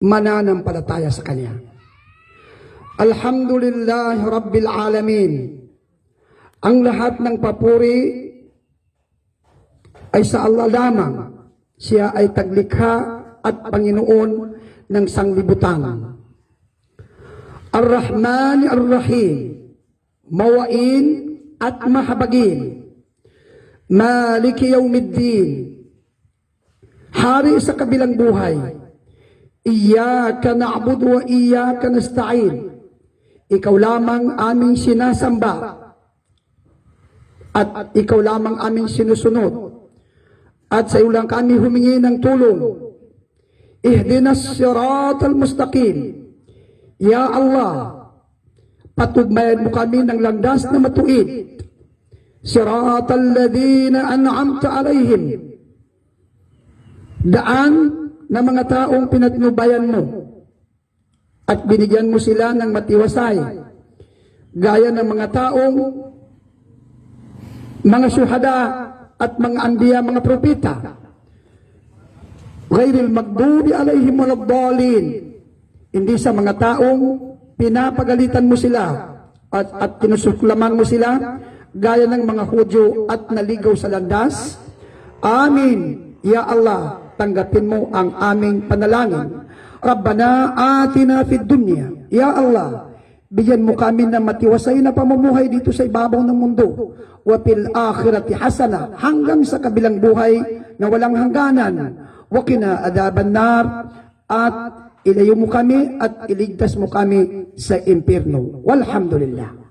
mananampalataya sa Kanya. Alhamdulillah Rabbil Alamin. Ang lahat ng papuri ay sa Allah lamang. Siya ay taglikha at Panginoon ng sanglibutan. Ar-Rahman Ar-Rahim, mawain at mahabagin. Maliki Yawmiddin, hari sa kabilang buhay. Iyyaka na'budu wa iyyaka nasta'in. Ikaw lamang aming sinasamba at ikaw lamang aming sinusunod. At sa iyo lang kami humingi ng tulong. Ihdinas siratal mustaqim. Ya Allah, patugmayan mo kami ng landas na matuwid. Siratal ladina an'amta alayhim. Daan na mga taong pinatnubayan mo at binigyan mo sila ng matiwasay, gaya ng mga taong mga syuhada at mga anbiya, mga propeta. Ghairil maghdubi alayhim waladdallin, hindi sa mga taong pinapagalitan mo sila at tinusuklaman mo sila, gaya ng mga Hudyo at naligaw sa landas. Amin. Ya Allah, tanggapin mo ang aming panalangin. Rabbana atina fid dunya. Ya Allah, bigyan mo kami ng matiwasay na pamumuhay dito sa ibabaw ng mundo. Wa fil akhirati hasana, hanggang sa kabilang buhay na walang hangganan. Wa qina adhaban nar, at ilayo mo kami at iligtas mo kami sa impyerno. Walhamdulillah.